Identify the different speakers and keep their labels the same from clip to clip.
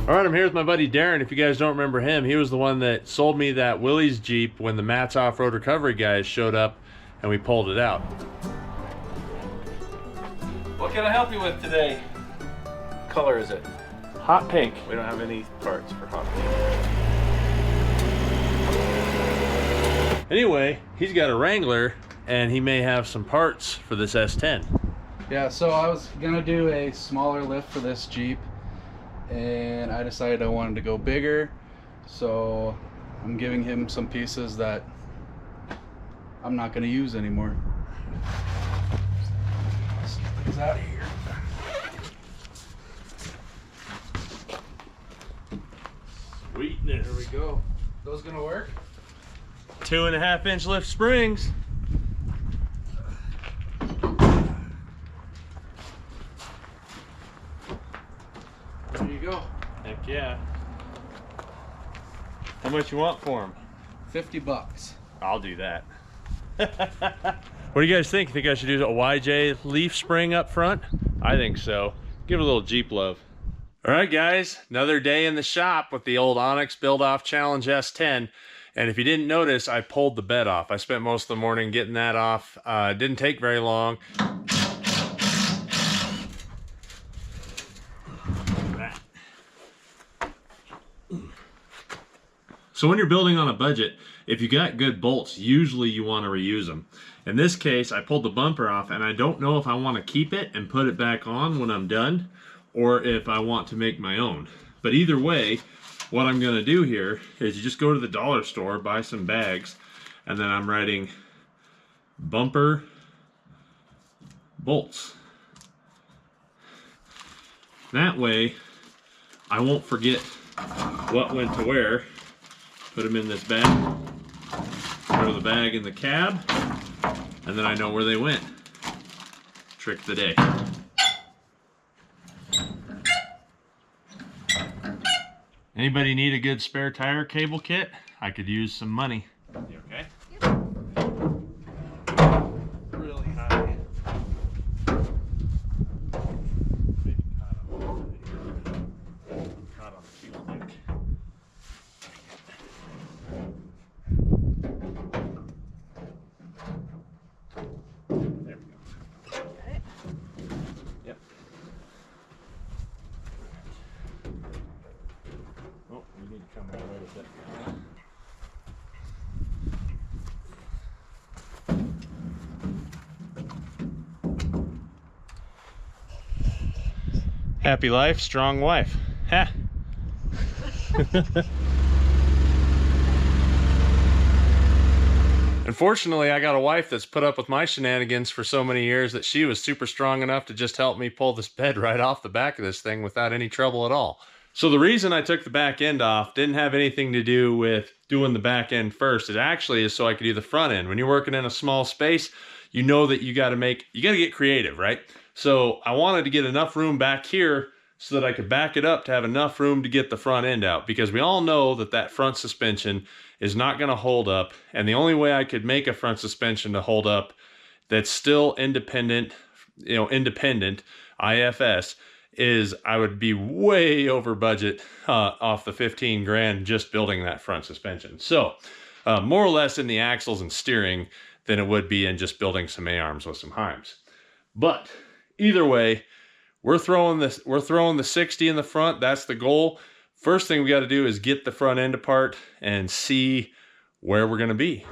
Speaker 1: All right, I'm here with my buddy Darren. If you guys don't remember him, he was the one that sold me that Willys Jeep when the Matt's Off-Road Recovery guys showed up and we pulled it out. What can I help you with today?
Speaker 2: Color is it?
Speaker 1: Hot pink.
Speaker 2: We don't have any parts for hot pink.
Speaker 1: Anyway, he's got a Wrangler and he may have some parts for this S10.
Speaker 3: Yeah, so I was gonna do a smaller lift for this Jeep and I decided I wanted to go bigger, so I'm giving him some pieces that I'm not gonna use anymore. Let's get these out of here.
Speaker 1: Sweetness.
Speaker 3: There we go. Those gonna work?
Speaker 1: 2.5-inch lift springs.
Speaker 3: There you go.
Speaker 1: Heck yeah. How much you want for them?
Speaker 3: $50.
Speaker 1: I'll do that. What do you guys think? Think I should do a YJ leaf spring up front? I think so. Give it a little Jeep love. All right, guys, another day in the shop with the old onX Build Off Challenge S10. And if you didn't notice, I pulled the bed off. I spent most of the morning getting that off. It didn't take very long. So when you're building on a budget, if you got good bolts, usually you want to reuse them. In this case, I pulled the bumper off and I don't know if I want to keep it and put it back on when I'm done or if I want to make my own. But either way, what I'm going to do here is you just go to the dollar store, buy some bags, and then I'm writing bumper bolts. That way, I won't forget what went to where. Put them in this bag, throw the bag in the cab, and then I know where they went. Trick of the day. Anybody need a good spare tire cable kit? I could use some money. You okay? Really high. Maybe caught on the cube stick. There we go.
Speaker 4: Okay.
Speaker 1: Yep. Oh, you need to come right away with it. Happy life, strong wife. Ha! Unfortunately, I got a wife that's put up with my shenanigans for so many years that she was super strong enough to just help me pull this bed right off the back of this thing without any trouble at all. So the reason I took the back end off didn't have anything to do with doing the back end first. It actually is so I could do the front end. When you're working in a small space, you know that you got to get creative, right? So I wanted to get enough room back here so that I could back it up to have enough room to get the front end out, because we all know that that front suspension is not going to hold up, and the only way I could make a front suspension to hold up that's still independent, independent IFS, is I would be way over budget off the 15 grand just building that front suspension. So more or less in the axles and steering than it would be in just building some A-arms with some Heims. But either way, we're throwing the 60 in the front. That's the goal. First thing we got to do is get the front end apart and see where we're going to be.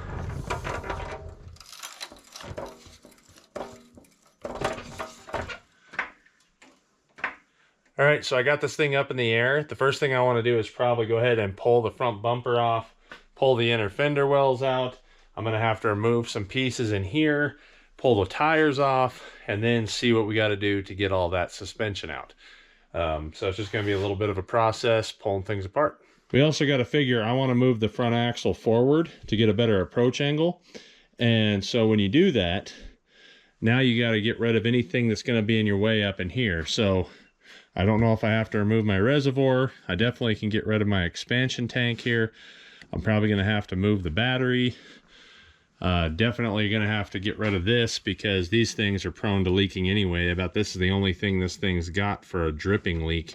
Speaker 1: All right, so I got this thing up in the air. The first thing I want to do is probably go ahead and pull the front bumper off, pull the inner fender wells out. I'm going to have to remove some pieces in here, pull the tires off, and then see what we got to do to get all that suspension out. So it's just going to be a little bit of a process pulling things apart. We also got to figure, I want to move the front axle forward to get a better approach angle. And so when you do that, now you got to get rid of anything that's going to be in your way up in here. So I don't know if I have to remove my reservoir. I definitely can get rid of my expansion tank here. I'm probably going to have to move the battery. Definitely going to have to get rid of this because these things are prone to leaking anyway. About this is the only thing this thing's got for a dripping leak.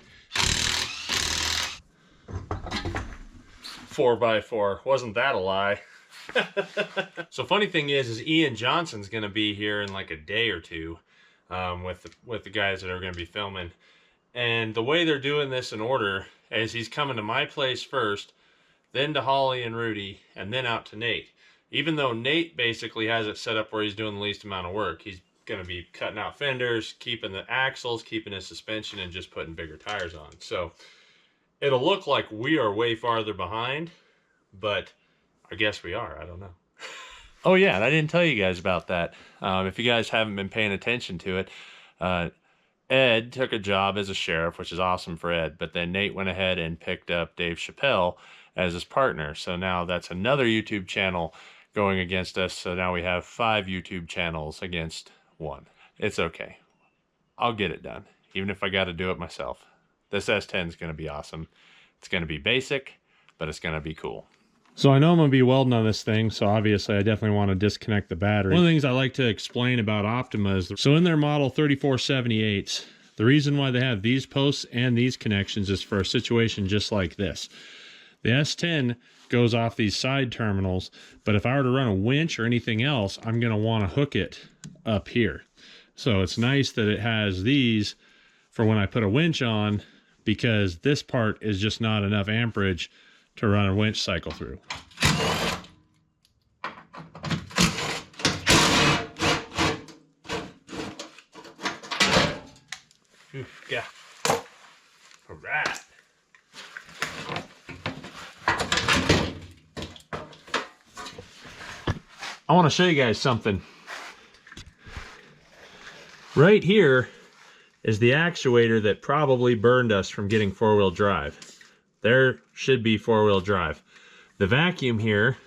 Speaker 1: 4x4. Wasn't that a lie? So funny thing is Ian Johnson's going to be here in like a day or two with the guys that are going to be filming. And the way they're doing this in order is he's coming to my place first, then to Holly and Rudy, and then out to Nate. Even though Nate basically has it set up where he's doing the least amount of work. He's going to be cutting out fenders, keeping the axles, keeping his suspension, and just putting bigger tires on. So it'll look like we are way farther behind, but I guess we are. I don't know. Oh yeah, and I didn't tell you guys about that. If you guys haven't been paying attention to it, Ed took a job as a sheriff, which is awesome for Ed, but then Nate went ahead and picked up Dave Chappelle as his partner. So now that's another YouTube channel going against us. So now we have 5 YouTube channels against 1. It's okay. I'll get it done, even if I got to do it myself. This S10 is going to be awesome. It's going to be basic, but it's going to be cool. So I know I'm going to be welding on this thing, so obviously I definitely want to disconnect the battery. One of the things I like to explain about Optima is, so in their model 3478s, the reason why they have these posts and these connections is for a situation just like this. The S10 goes off these side terminals, but if I were to run a winch or anything else, I'm going to want to hook it up here. So it's nice that it has these for when I put a winch on, because this part is just not enough amperage to run a winch cycle through. Oof, yeah. All right. I want to show you guys something. Right here is the actuator that probably burned us from getting 4-wheel drive. There should be 4-wheel drive. The vacuum here,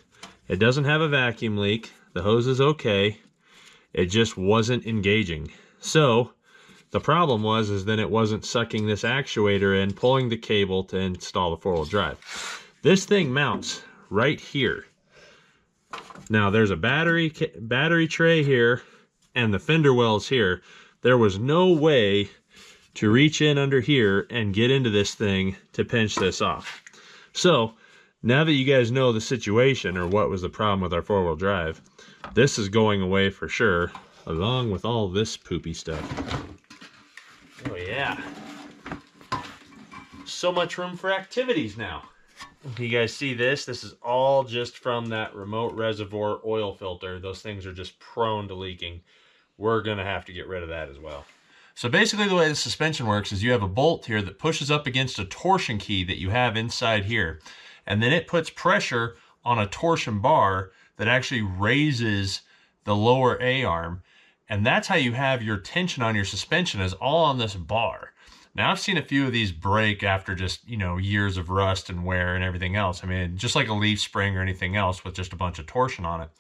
Speaker 1: it doesn't have a vacuum leak. The hose is okay. It just wasn't engaging. So the problem was then it wasn't sucking this actuator in, pulling the cable to install the 4-wheel drive. This thing mounts right here. Now there's a battery tray here and the fender wells here. There was no way to reach in under here and get into this thing to pinch this off. So now that you guys know the situation, or what was the problem with our 4-wheel drive, this is going away for sure, along with all this poopy stuff. Oh yeah. So much room for activities now. You guys see this? This is all just from that remote reservoir oil filter. Those things are just prone to leaking. We're gonna have to get rid of that as well. So basically the way the suspension works is you have a bolt here that pushes up against a torsion key that you have inside here. And then it puts pressure on a torsion bar that actually raises the lower A-arm. And that's how you have your tension on your suspension, is all on this bar. Now I've seen a few of these break after just, you know, years of rust and wear and everything else. I mean, just like a leaf spring or anything else with just a bunch of torsion on it.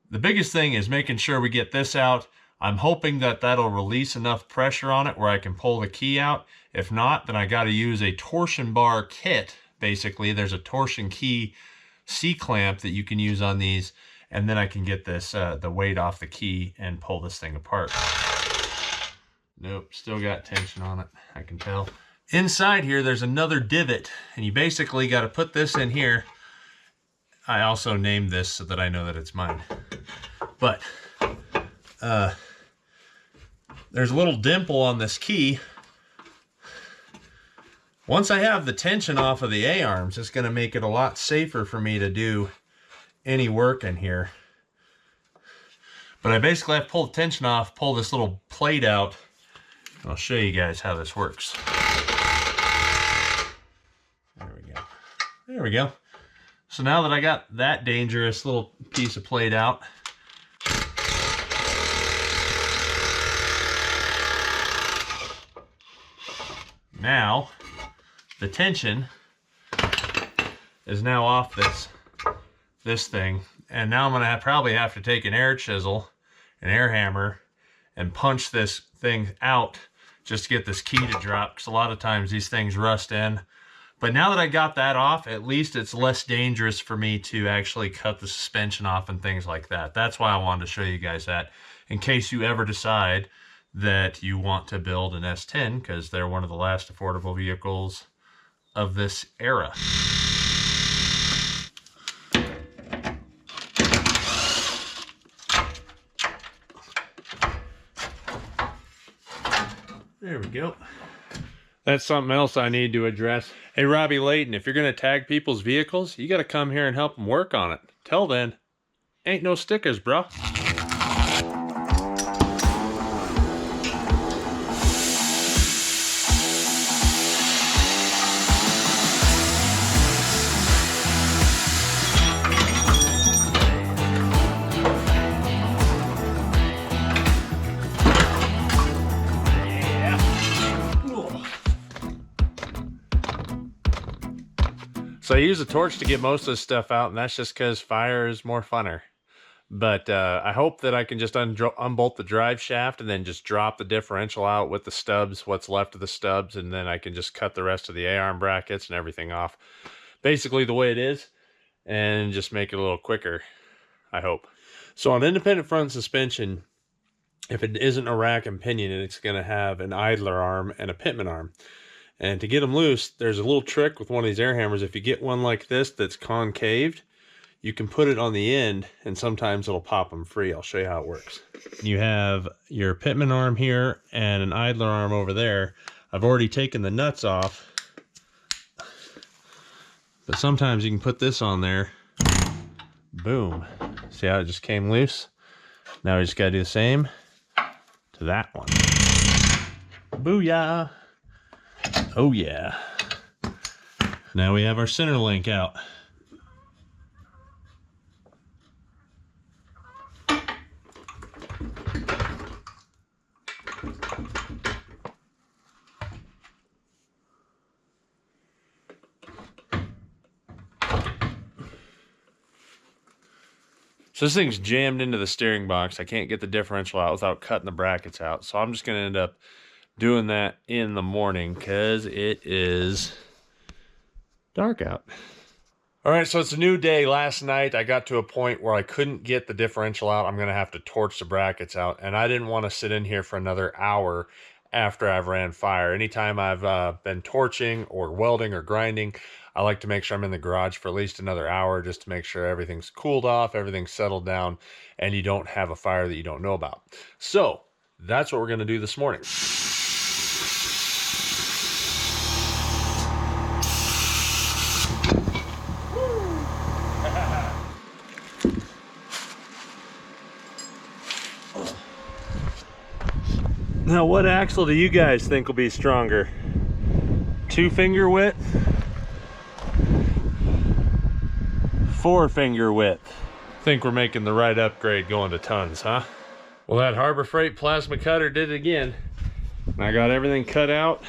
Speaker 1: The biggest thing is making sure we get this out. I'm hoping that that'll release enough pressure on it where I can pull the key out. If not, then I got to use a torsion bar kit. Basically, there's a torsion key C-clamp that you can use on these, and then I can get this the weight off the key and pull this thing apart. Nope, still got tension on it, I can tell. Inside here, there's another divot, and you basically got to put this in here. I also named this so that I know that it's mine. But there's a little dimple on this key. Once I have the tension off of the A-arms, it's going to make it a lot safer for me to do any work in here. But I basically have to pull the tension off, pull this little plate out. I'll show you guys how this works. There we go. There we go. So now that I got that dangerous little piece of plate out, now the tension is now off this thing, and now I'm gonna probably have to take an air chisel, an air hammer, and punch this thing out just to get this key to drop, because a lot of times these things rust in. But now that I got that off, at least it's less dangerous for me to actually cut the suspension off and things like that. That's why I wanted to show you guys that, in case you ever decide that you want to build an S10, because they're one of the last affordable vehicles of this era. There we go. That's something else I need to address. Hey, Robbie Layton, if you're going to tag people's vehicles, you got to come here and help them work on it. Till then, ain't no stickers, bro. So I use a torch to get most of this stuff out, and that's just because fire is more funner. But I hope that I can just unbolt the drive shaft and then just drop the differential out with the stubs, what's left of the stubs, and then I can just cut the rest of the A-arm brackets and everything off. Basically the way it is, and just make it a little quicker, I hope. So on independent front suspension, if it isn't a rack and pinion, it's going to have an idler arm and a pitman arm. And to get them loose, there's a little trick with one of these air hammers. If you get one like this that's concaved, you can put it on the end and sometimes it'll pop them free. I'll show you how it works. You have your pitman arm here and an idler arm over there. I've already taken the nuts off, but sometimes you can put this on there. Boom. See how it just came loose? Now we just gotta do the same to that one. Booyah. Oh yeah. Now we have our center link out. So this thing's jammed into the steering box. I can't get the differential out without cutting the brackets out. So I'm just going to end up doing that in the morning because it is dark out. All right, so it's a new day. Last night I got to a point where I couldn't get the differential out. I'm going to have to torch the brackets out, and I didn't want to sit in here for another hour after I've ran fire. Anytime I've been torching or welding or grinding, I like to make sure I'm in the garage for at least another hour just to make sure everything's cooled off, everything's settled down, and you don't have a fire that you don't know about. So that's what we're going to do this morning. Now, what axle do you guys think will be stronger? 2-finger width? 4-finger width? Think we're making the right upgrade going to tons, huh? Well, that Harbor Freight plasma cutter did it again. I got everything cut out.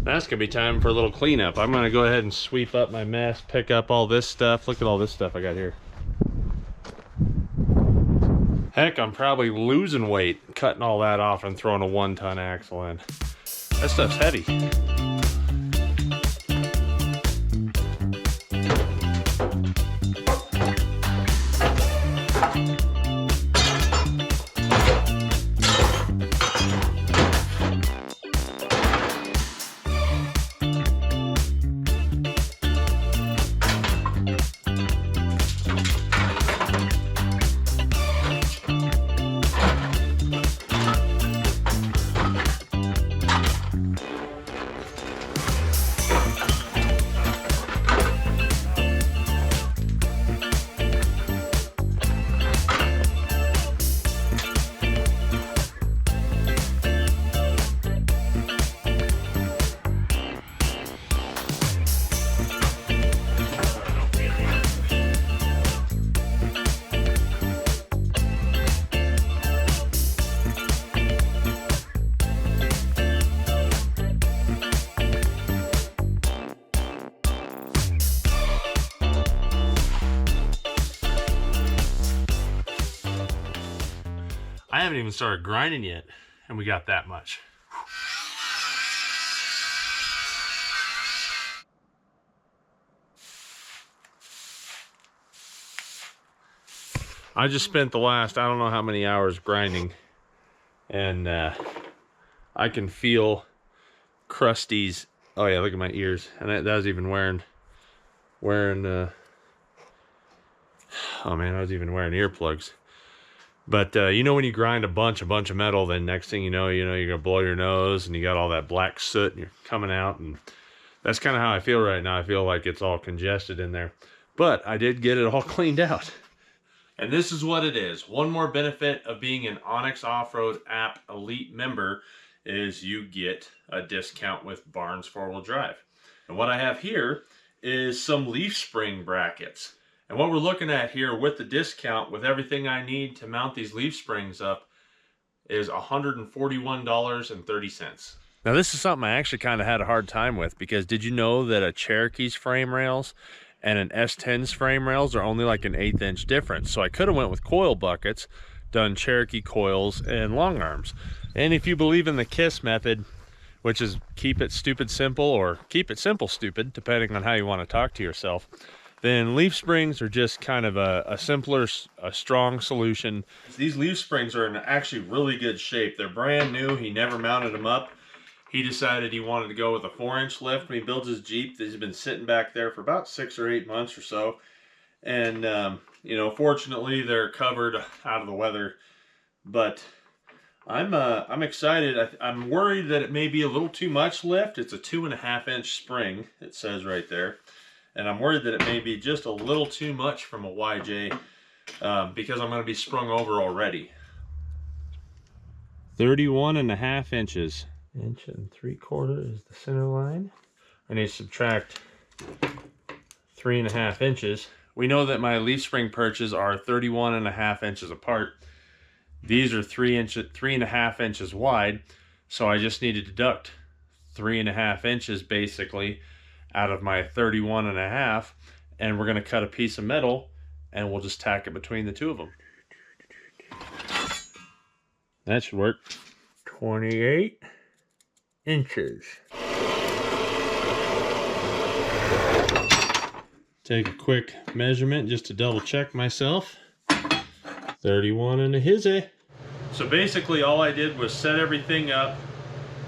Speaker 1: That's gonna be time for a little cleanup. I'm gonna go ahead and sweep up my mess, pick up all this stuff. Look at all this stuff I got here. Heck, I'm probably losing weight cutting all that off and throwing a 1-ton axle in. That stuff's heavy. I haven't even started grinding yet, and we got that much. I just spent the last, I don't know how many hours grinding, and I can feel Krusty's Oh yeah, look at my ears. And that was even wearing, oh man, I was even wearing earplugs. But you know when you grind a bunch of metal, then next thing you know, you're gonna blow your nose and you got all that black soot and you're coming out, and that's kind of how I feel right now. I feel like it's all congested in there. But I did get it all cleaned out. And this is what it is. One more benefit of being an onX Off-Road app Elite member is you get a discount with Barnes 4-wheel drive. And what I have here is some leaf spring brackets. And what we're looking at here with the discount, with everything I need to mount these leaf springs up, is $141.30. Now this is something I actually kind of had a hard time with, because did you know that a Cherokee's frame rails and an S10's frame rails are only like an 1/8 inch difference? So I could have went with coil buckets, done Cherokee coils and long arms. And if you believe in the KISS method, which is keep it stupid simple, or keep it simple stupid, depending on how you want to talk to yourself, then leaf springs are just kind of a simpler, a strong solution. These leaf springs are in actually really good shape. They're brand new. He never mounted them up. He decided he wanted to go with a 4-inch lift when he builds his Jeep. He's been sitting back there for about 6 or 8 months or so. And, you know, fortunately they're covered out of the weather. But I'm excited. I'm worried that it may be a little too much lift. It's a 2.5-inch spring, it says right there. And I'm worried that it may be just a little too much from a YJ because I'm going to be sprung over already. 31.5 inches. 1 3/4 is the center line. I need to subtract 3.5 inches. We know that my leaf spring perches are 31.5 inches apart. These are 3.5 inches wide. So I just need to deduct 3.5 inches basically out of my 31.5, and we're going to cut a piece of metal and we'll just tack it between the two of them. That should work. 28 inches. Take a quick measurement just to double check myself. 31 and a hizzy. So basically all I did was set everything up,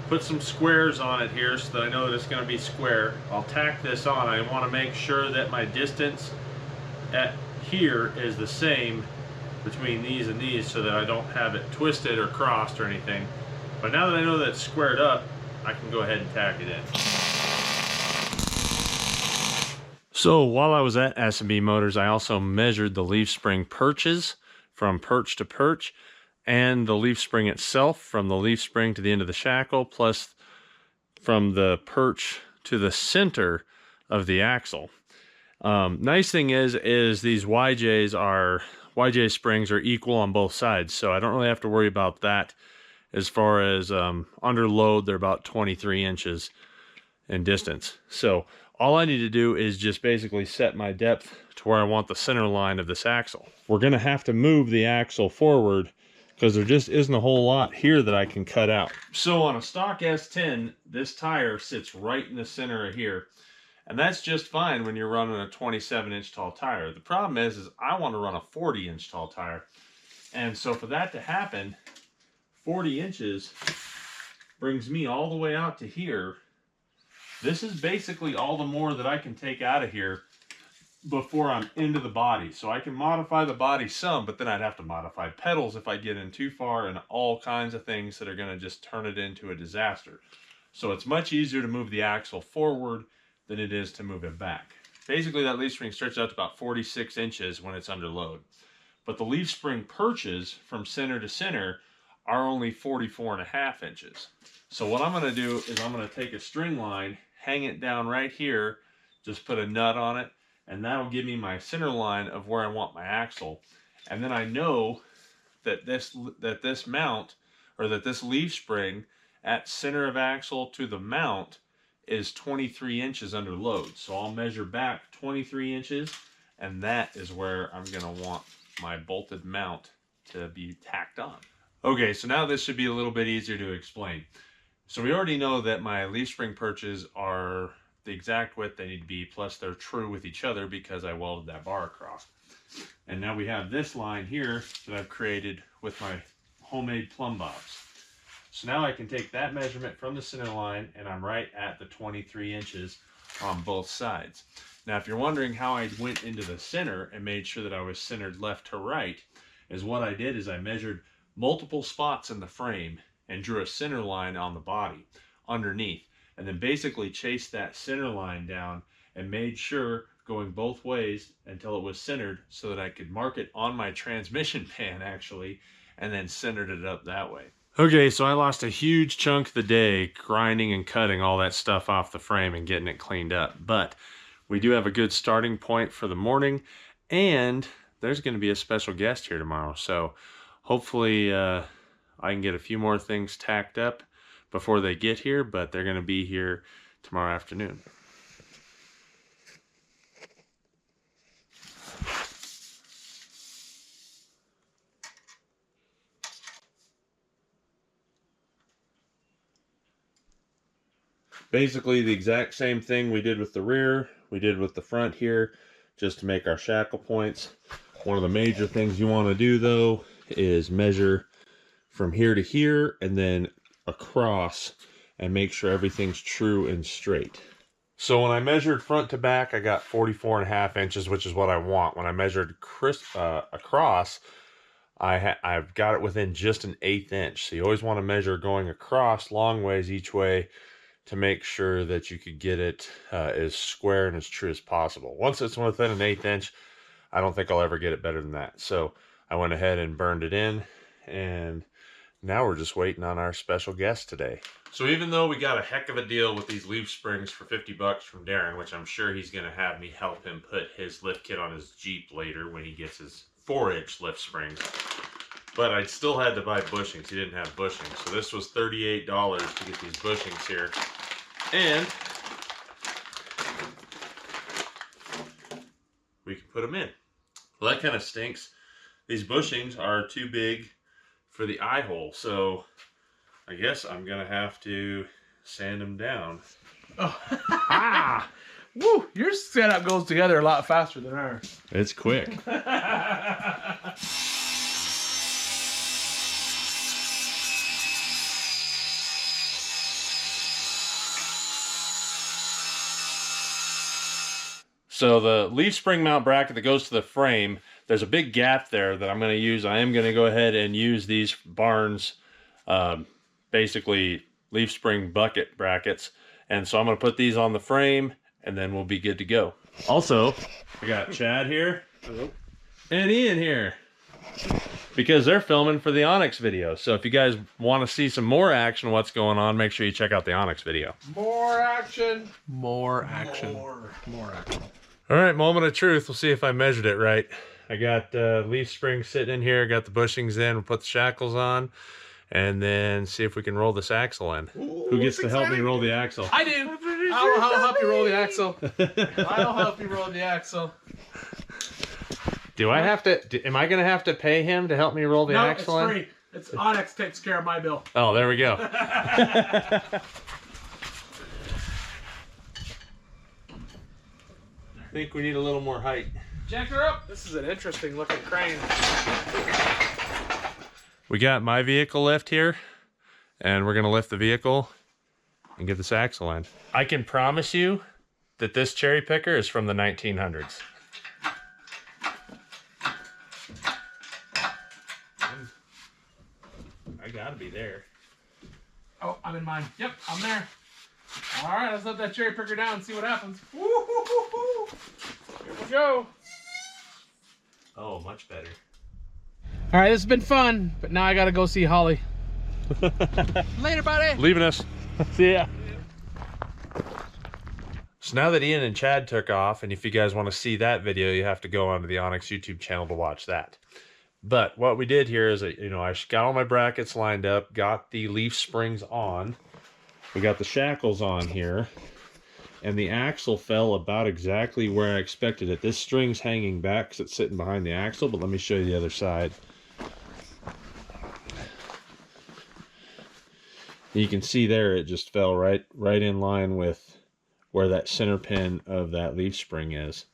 Speaker 1: put some squares on it here so that I know that it's going to be square. I'll tack this on. I want to make sure that my distance at here is the same between these and these so that I don't have it twisted or crossed or anything. But now that I know that it's squared up, I can go ahead and tack it in. So while I was at S&B Motors, I also measured the leaf spring perches from perch to perch, and the leaf spring itself from the leaf spring to the end of the shackle, plus from the perch to the center of the axle. Nice thing is these YJ springs are equal on both sides, so I don't really have to worry about that. As far as under load, they're about 23 inches in distance. So all I need to do is just basically set my depth to where I want the center line of this axle. We're going to have to move the axle forward because there just isn't a whole lot here that I can cut out. So on a stock S10, this tire sits right in the center of here. And that's just fine when you're running a 27-inch tall tire. The problem is I want to run a 40-inch tall tire. And so for that to happen, 40 inches brings me all the way out to here. This is basically all the more that I can take out of here before I'm into the body. So I can modify the body some, but then I'd have to modify pedals if I get in too far, and all kinds of things that are going to just turn it into a disaster. So it's much easier to move the axle forward than it is to move it back. Basically that leaf spring stretches out to about 46 inches when it's under load. But the leaf spring perches from center to center are only 44.5 inches. So what I'm going to do is I'm going to take a string line, hang it down right here, just put a nut on it, and that'll give me my center line of where I want my axle. And then I know that this mount, or that this leaf spring at center of axle to the mount is 23 inches under load. So I'll measure back 23 inches, and that is where I'm going to want my bolted mount to be tacked on. Okay, so now this should be a little bit easier to explain. So we already know that my leaf spring perches are the exact width they need to be, plus they're true with each other because I welded that bar across. And now we have this line here that I've created with my homemade plumb bobs. So now I can take that measurement from the center line, and I'm right at the 23 inches on both sides. Now, if you're wondering how I went into the center and made sure that I was centered left to right, is what I did is I measured multiple spots in the frame and drew a center line on the body underneath, and then basically chased that center line down and made sure going both ways until it was centered so that I could mark it on my transmission pan actually, and then centered it up that way. Okay, so I lost a huge chunk of the day grinding and cutting all that stuff off the frame and getting it cleaned up, but we do have a good starting point for the morning, and there's going to be a special guest here tomorrow, so hopefully I can get a few more things tacked up before they get here, but they're going to be here tomorrow afternoon. Basically the exact same thing we did with the rear, we did with the front here, just to make our shackle points. One of the major things you want to do though is measure from here to here and then across and make sure everything's true and straight. So when I measured front to back, I got 44.5 inches, which is what I want. When I measured across, I've got it within just an 1/8 inch. So you always want to measure going across long ways each way to make sure that you could get it as square and as true as possible. Once it's within an 1/8 inch, I don't think I'll ever get it better than that. So I went ahead and burned it in, and now we're just waiting on our special guest today. So even though we got a heck of a deal with these leaf springs for 50 bucks from Darren, which I'm sure he's gonna have me help him put his lift kit on his Jeep later when he gets his 4-inch lift springs, but I still had to buy bushings. He didn't have bushings. So this was $38 to get these bushings here. And we can put them in. Well, that kind of stinks. These bushings are too big for the eye hole. So I guess I'm going to have to sand them down.
Speaker 3: Oh. Ah! Woo! Your setup goes together a lot faster than ours.
Speaker 1: It's quick. So the leaf spring mount bracket that goes to the frame, there's a big gap there that I'm going to use. I am going to go ahead and use these Barnes, basically leaf spring bucket brackets. And so I'm going to put these on the frame, and then we'll be good to go. Also, I got Chad here. Hello. And Ian here, because they're filming for the onX video. So if you guys want to see some more action, what's going on, make sure you check out the onX video.
Speaker 3: More action. More action. More action.
Speaker 1: All right, moment of truth. We'll see if I measured it right. I got leaf springs sitting in here, got the bushings in, we'll put the shackles on, and then see if we can roll this axle in.
Speaker 3: Ooh,
Speaker 1: who gets to help me roll the axle?
Speaker 3: I do. I'll help you roll the axle. I'll help you roll the axle.
Speaker 1: Do I have to, am I going to have to pay him to help me roll the axle in?
Speaker 3: No, it's free. It's onX takes care of my bill.
Speaker 1: Oh, there we go. I think we need a little more height.
Speaker 3: Jack her up. This is an interesting looking crane.
Speaker 1: We got my vehicle lift here, and we're going to lift the vehicle and get this axle in. I can promise you that this cherry picker is from the 1900s. I gotta be there.
Speaker 3: Oh, I'm in mine. Yep, I'm there. All right, let's let that cherry picker down and see what happens. Woo-hoo-hoo-hoo. Here we go.
Speaker 1: Oh, much better.
Speaker 3: All right, this has been fun, but now I gotta go see Holly. Later, buddy.
Speaker 1: Leaving us. See ya. So now that Ian and Chad took off, and if you guys want to see that video, you have to go onto the onX YouTube channel to watch that. But what we did here is, I got all my brackets lined up, got the leaf springs on. We got the shackles on here, and the axle fell about exactly where I expected it. This string's hanging back because it's sitting behind the axle, but let me show you the other side. You can see there it just fell right in line with where that center pin of that leaf spring is.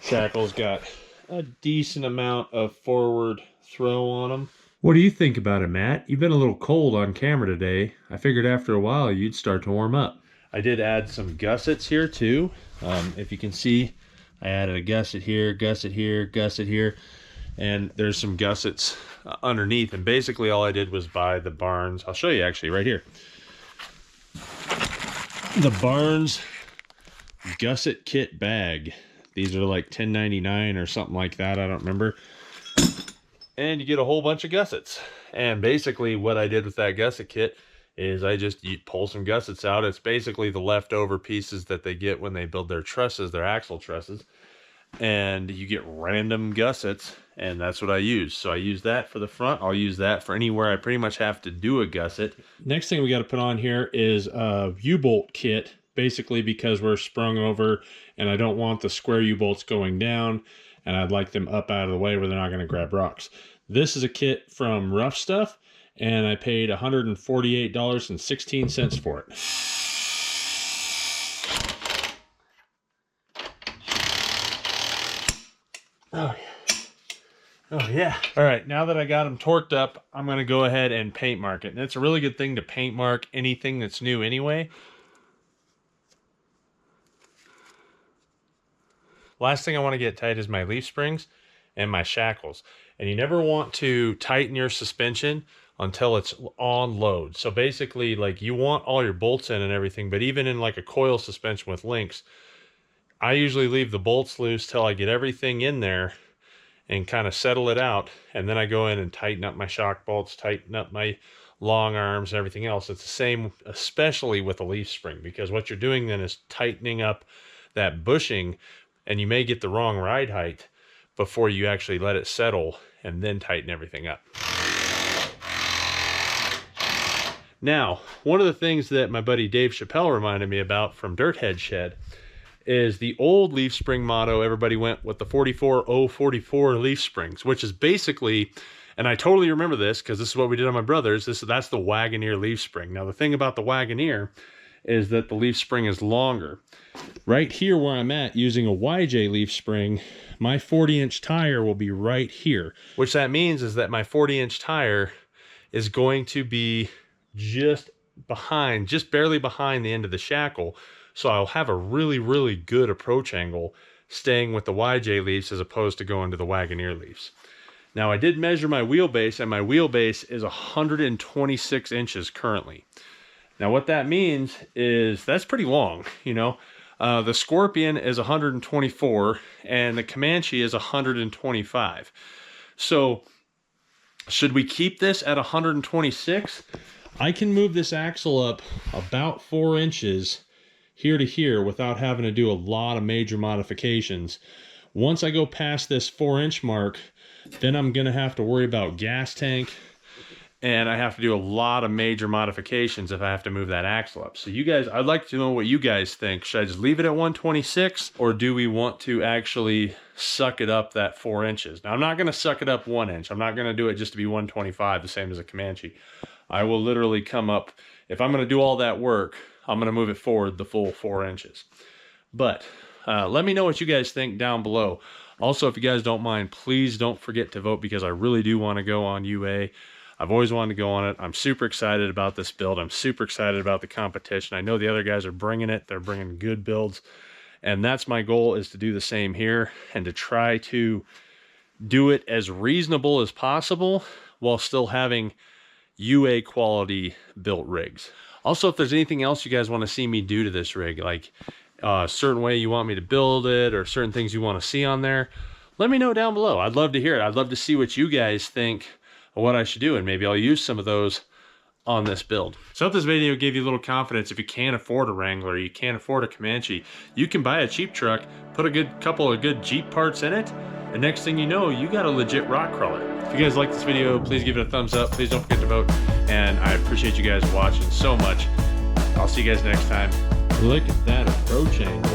Speaker 1: Shackles got a decent amount of forward throw on them, What do you think about it, Matt? You've been a little cold on camera today. I figured after a while you'd start to warm up. I did add some gussets here too. If you can see, I added a gusset here, gusset here, gusset here, and there's some gussets underneath. And basically all I did was buy the Barnes. I'll show you actually right here. The Barnes gusset kit bag. These are like $10.99 or something like that. I don't remember. And you get a whole bunch of gussets. And basically what I did with that gusset kit is you pull some gussets out. It's basically the leftover pieces that they get when they build their trusses, their axle trusses. And you get random gussets, and that's what I use. So I use that for the front. I'll use that for anywhere I pretty much have to do a gusset. Next thing we got to put on here is a U-bolt kit, basically because we're sprung over and I don't want the square U-bolts going down, and I'd like them up out of the way where they're not going to grab rocks. This is a kit from Rough Stuff, and I paid $148.16 for it. Oh yeah. Oh yeah. All right, now that I got them torqued up, I'm going to go ahead and paint mark it. And it's a really good thing to paint mark anything that's new anyway. Last thing I want to get tight is my leaf springs and my shackles. And you never want to tighten your suspension until it's on load. So basically, like, you want all your bolts in and everything, but even in like a coil suspension with links, I usually leave the bolts loose till I get everything in there and kind of settle it out. And then I go in and tighten up my shock bolts, tighten up my long arms and everything else. It's the same, especially with a leaf spring, because what you're doing then is tightening up that bushing, and you may get the wrong ride height before you actually let it settle and then tighten everything up. Now, one of the things that my buddy Dave Chappelle reminded me about from Dirthead Shed is the old leaf spring motto. Everybody went with the 44044 leaf springs, which is basically, and I totally remember this because this is what we did on my brother's, that's the Wagoneer leaf spring. Now the thing about the Wagoneer is that the leaf spring is longer. Right here where I'm at using a YJ leaf spring, my 40-inch tire will be right here, which that means is that my 40-inch tire is going to be just barely behind the end of the shackle. So I'll have a really, really good approach angle staying with the YJ leaves as opposed to going to the Wagoneer leaves. Now I did measure my wheelbase, and my wheelbase is 126 inches currently. Now what that means is that's pretty long, you know. The Scorpion is 124 and the Comanche is 125. So should we keep this at 126? I can move this axle up about 4 inches here to here without having to do a lot of major modifications. Once I go past this 4-inch mark, then I'm gonna have to worry about gas tank, and I have to do a lot of major modifications if I have to move that axle up. So you guys, I'd like to know what you guys think. Should I just leave it at 126, or do we want to actually suck it up that 4 inches? Now I'm not gonna suck it up 1 inch. I'm not gonna do it just to be 125, the same as a Comanche. I will literally come up, if I'm gonna do all that work, I'm gonna move it forward the full 4 inches. But let me know what you guys think down below. Also, if you guys don't mind, please don't forget to vote, because I really do wanna go on UA. I've always wanted to go on it. I'm super excited about this build. I'm super excited about the competition. I know the other guys are bringing it. They're bringing good builds. And that's my goal, is to do the same here and to try to do it as reasonable as possible while still having UA quality built rigs. Also, if there's anything else you guys want to see me do to this rig, like a certain way you want me to build it or certain things you want to see on there, let me know down below. I'd love to hear it. I'd love to see what you guys think of what I should do, and maybe I'll use some of those on this build. So if this video gave you a little confidence, if you can't afford a Wrangler, you can't afford a Comanche, you can buy a cheap truck, put a couple of good Jeep parts in it, and next thing you know, you got a legit rock crawler. If you guys like this video, please give it a thumbs up. Please don't forget to vote, and I appreciate you guys watching so much. I'll see you guys next time. Look at that approach angle.